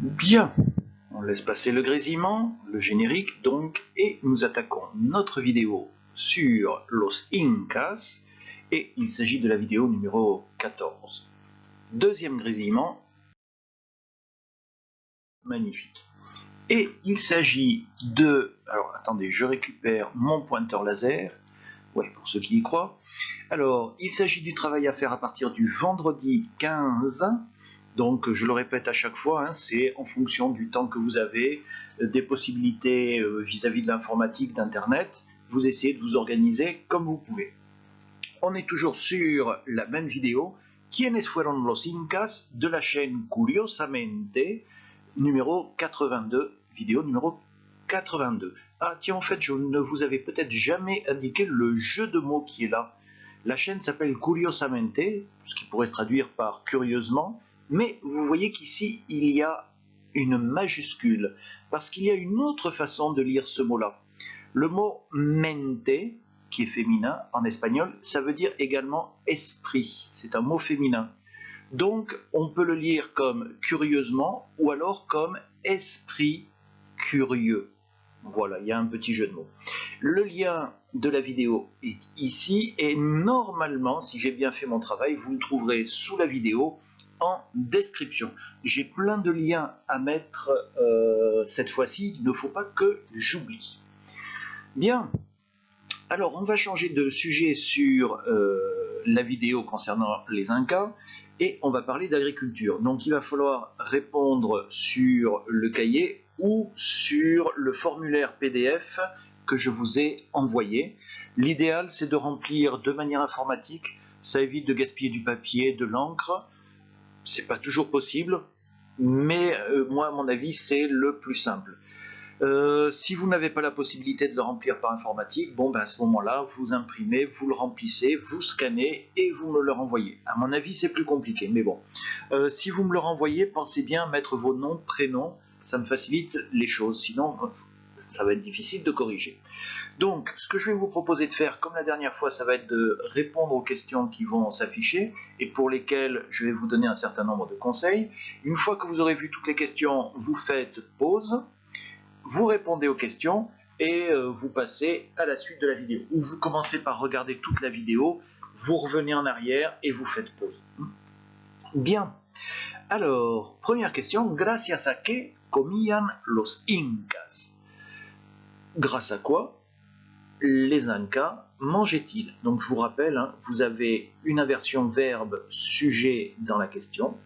Bien, on laisse passer le grésillement, le générique donc, et nous attaquons notre vidéo sur Los Incas, et il s'agit de la vidéo numéro 14. Deuxième grésillement, magnifique. Et il s'agit de... Alors attendez, je récupère mon pointeur laser, ouais, pour ceux qui y croient. Alors, il s'agit du travail à faire à partir du vendredi 15. Donc, je le répète à chaque fois, hein, c'est en fonction du temps que vous avez, des possibilités vis-à-vis de l'informatique, d'Internet. Vous essayez de vous organiser comme vous pouvez. On est toujours sur la même vidéo, Quiénes fueron los Incas, de la chaîne Curiosamente, numéro 82, vidéo numéro 82. Ah tiens, en fait, je ne vous avais peut-être jamais indiqué le jeu de mots qui est là. La chaîne s'appelle Curiosamente, ce qui pourrait se traduire par curieusement, mais vous voyez qu'ici, il y a une majuscule, parce qu'il y a une autre façon de lire ce mot-là. Le mot mente, qui est féminin en espagnol, ça veut dire également esprit, c'est un mot féminin. Donc, on peut le lire comme curieusement ou alors comme esprit curieux. Voilà, il y a un petit jeu de mots. Le lien de la vidéo est ici et normalement, si j'ai bien fait mon travail, vous le trouverez sous la vidéo en description. J'ai plein de liens à mettre cette fois-ci, il ne faut pas que j'oublie. Bien, alors on va changer de sujet sur la vidéo concernant les Incas et on va parler d'agriculture. Donc il va falloir répondre sur le cahier ou sur le formulaire PDF que je vous ai envoyé. L'idéal, c'est de remplir de manière informatique. Ça évite de gaspiller du papier, de l'encre. C'est pas toujours possible, mais moi, à mon avis, c'est le plus simple. Si vous n'avez pas la possibilité de le remplir par informatique, bon, ben à ce moment-là, vous imprimez, vous le remplissez, vous scannez et vous me le renvoyez. À mon avis, c'est plus compliqué, mais bon. Si vous me le renvoyez, pensez bien à mettre vos noms, prénoms, ça me facilite les choses, sinon ça va être difficile de corriger. Donc, ce que je vais vous proposer de faire, comme la dernière fois, ça va être de répondre aux questions qui vont s'afficher et pour lesquelles je vais vous donner un certain nombre de conseils. Une fois que vous aurez vu toutes les questions, vous faites pause. Vous répondez aux questions et vous passez à la suite de la vidéo. Ou vous commencez par regarder toute la vidéo, vous revenez en arrière et vous faites pause. Bien. Alors, première question. Gracias a qué comían los Incas? Grâce à quoi les Incas mangeaient-ils? Donc je vous rappelle, hein, vous avez une inversion verbe-sujet dans la question.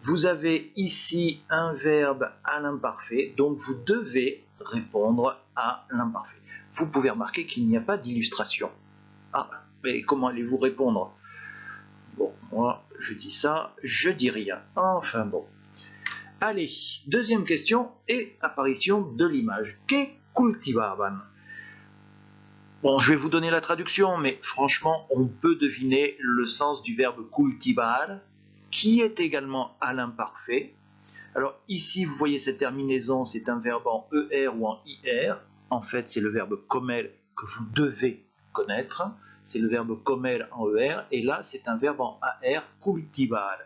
Vous avez ici un verbe à l'imparfait, donc vous devez répondre à l'imparfait. Vous pouvez remarquer qu'il n'y a pas d'illustration. Ah, mais comment allez-vous répondre? Bon, moi, je dis ça, je dis rien. Enfin bon. Allez, deuxième question et apparition de l'image. Que cultivaban? Bon, je vais vous donner la traduction, mais franchement, on peut deviner le sens du verbe cultivar, qui est également à l'imparfait. Alors ici, vous voyez cette terminaison, c'est un verbe en ER ou en IR. En fait, c'est le verbe comer que vous devez connaître. C'est le verbe comer en ER. Et là, c'est un verbe en AR, cultivar.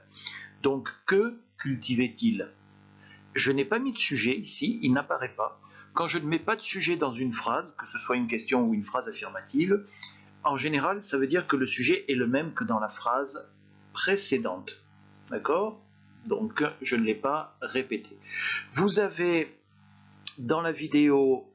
Donc, que cultivait-il? Je n'ai pas mis de sujet ici, il n'apparaît pas. Quand je ne mets pas de sujet dans une phrase, que ce soit une question ou une phrase affirmative, en général, ça veut dire que le sujet est le même que dans la phrase précédente. D'accord? Donc, je ne l'ai pas répété. Vous avez dans la vidéo,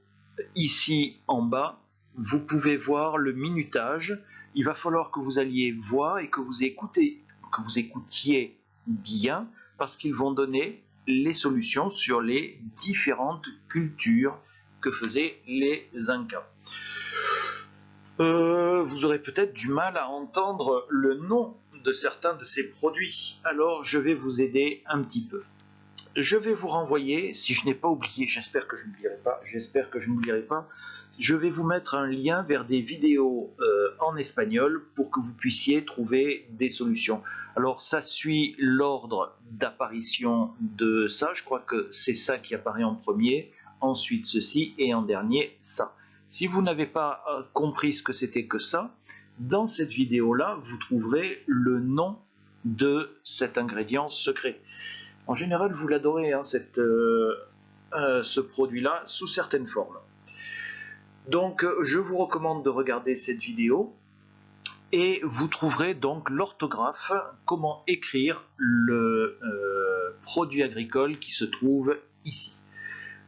ici en bas, vous pouvez voir le minutage. Il va falloir que vous alliez voir et que vous écoutiez bien, parce qu'ils vont donner les solutions sur les différentes cultures que faisaient les Incas. Vous aurez peut-être du mal à entendre le nom de certains de ces produits, alors je vais vous aider un petit peu. Je vais vous renvoyer, si je n'ai pas oublié, j'espère que je n'oublierai pas, je vais vous mettre un lien vers des vidéos en espagnol pour que vous puissiez trouver des solutions. Alors ça suit l'ordre d'apparition de ça, je crois que c'est ça qui apparaît en premier, ensuite ceci et en dernier ça. Si vous n'avez pas compris ce que c'était que ça, dans cette vidéo-là, vous trouverez le nom de cet ingrédient secret. En général, vous l'adorez, hein, ce produit-là, sous certaines formes. Donc, je vous recommande de regarder cette vidéo et vous trouverez donc l'orthographe, comment écrire le produit agricole qui se trouve ici.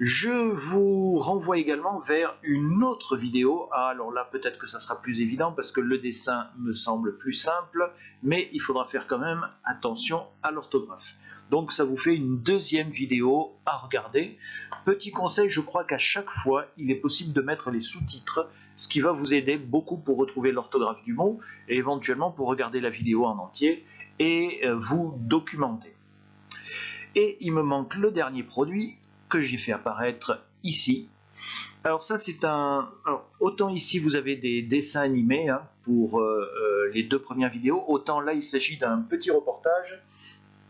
Je vous renvoie également vers une autre vidéo. Ah, alors là, peut-être que ça sera plus évident parce que le dessin me semble plus simple, mais il faudra faire quand même attention à l'orthographe. Donc ça vous fait une deuxième vidéo à regarder. Petit conseil, je crois qu'à chaque fois, il est possible de mettre les sous-titres, ce qui va vous aider beaucoup pour retrouver l'orthographe du mot et éventuellement pour regarder la vidéo en entier et vous documenter. Et il me manque le dernier produit que j'ai fait apparaître ici. Alors ça c'est un... Alors, autant ici vous avez des dessins animés hein, pour les deux premières vidéos, autant là il s'agit d'un petit reportage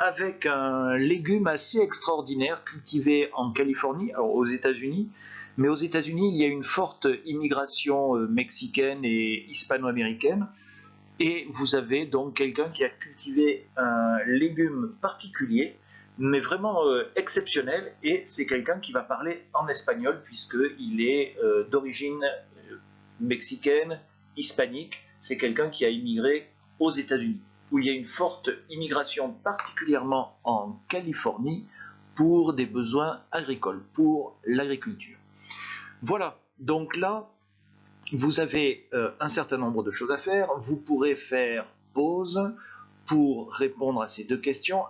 avec un légume assez extraordinaire cultivé en Californie, alors aux États-Unis. Mais aux États-Unis il y a une forte immigration mexicaine et hispano-américaine. Et vous avez donc quelqu'un qui a cultivé un légume particulier, mais vraiment exceptionnel, et c'est quelqu'un qui va parler en espagnol, puisqu'il est d'origine mexicaine, hispanique, c'est quelqu'un qui a immigré aux États-Unis, où il y a une forte immigration, particulièrement en Californie, pour des besoins agricoles, pour l'agriculture. Voilà, donc là, vous avez un certain nombre de choses à faire. Vous pourrez faire pause pour répondre à ces deux questions.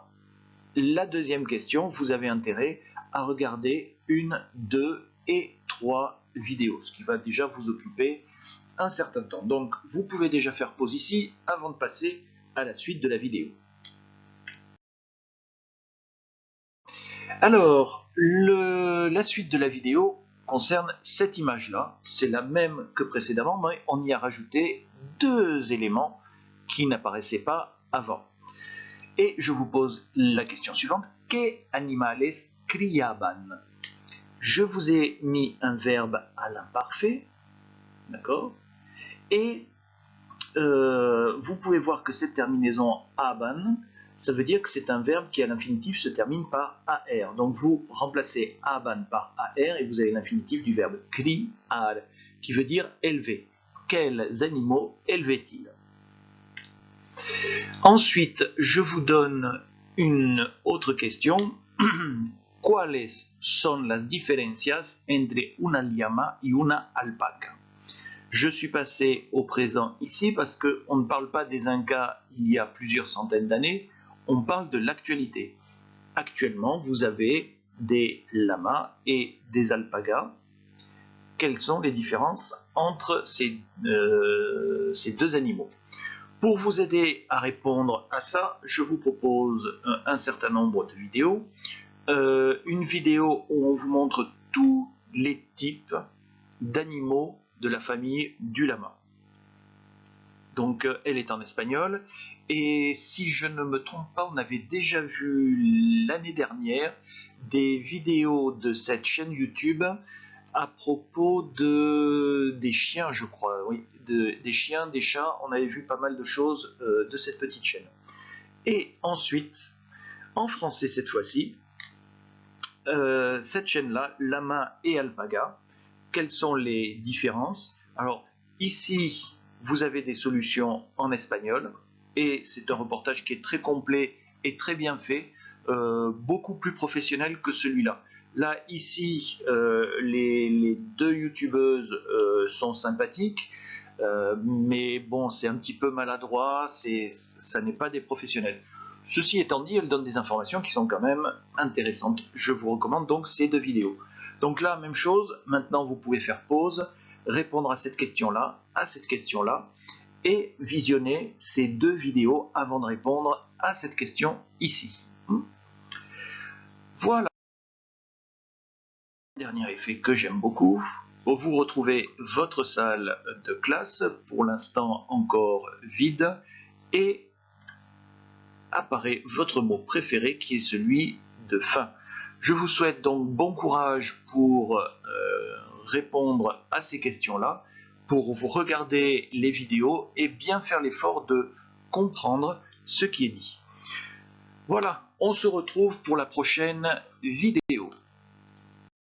La deuxième question, vous avez intérêt à regarder 1, 2 et 3 vidéos, ce qui va déjà vous occuper un certain temps. Donc, vous pouvez déjà faire pause ici avant de passer à la suite de la vidéo. Alors, la suite de la vidéo concerne cette image-là. C'est la même que précédemment, mais on y a rajouté deux éléments qui n'apparaissaient pas avant. Et je vous pose la question suivante. Que animales criaban? Je vous ai mis un verbe à l'imparfait, d'accord? Et vous pouvez voir que cette terminaison aban, ça veut dire que c'est un verbe qui à l'infinitif se termine par AR. Donc vous remplacez aban par AR et vous avez l'infinitif du verbe criar, qui veut dire élever. Quels animaux élevait-il? Ensuite, je vous donne une autre question. ¿Cuáles son las diferencias entre una llama y una alpaca? Je suis passé au présent ici parce qu'on ne parle pas des Incas il y a plusieurs centaines d'années, on parle de l'actualité. Actuellement, vous avez des lamas et des alpagas. Quelles sont les différences entre ces deux animaux? Pour vous aider à répondre à ça, je vous propose un certain nombre de vidéos. Une vidéo où on vous montre tous les types d'animaux de la famille du lama. Donc elle est en espagnol, et si je ne me trompe pas, on avait déjà vu l'année dernière des vidéos de cette chaîne YouTube à propos des chiens, je crois, oui, des chiens, des chats, on avait vu pas mal de choses de cette petite chaîne. Et ensuite, en français cette fois-ci, cette chaîne-là, Lama et Alpaga, quelles sont les différences? Alors ici, vous avez des solutions en espagnol, et c'est un reportage qui est très complet et très bien fait, beaucoup plus professionnel que celui-là. Là, ici, les deux youtubeuses sont sympathiques, mais bon, c'est un petit peu maladroit, ça n'est pas des professionnels. Ceci étant dit, elles donnent des informations qui sont quand même intéressantes. Je vous recommande donc ces deux vidéos. Donc là, même chose, maintenant vous pouvez faire pause, répondre à cette question-là, et visionner ces deux vidéos avant de répondre à cette question ici. Voilà. Dernier effet que j'aime beaucoup, vous retrouvez votre salle de classe, pour l'instant encore vide, et apparaît votre mot préféré qui est celui de fin. Je vous souhaite donc bon courage pour répondre à ces questions-là, pour vous regarder les vidéos et bien faire l'effort de comprendre ce qui est dit. Voilà, On se retrouve pour la prochaine vidéo.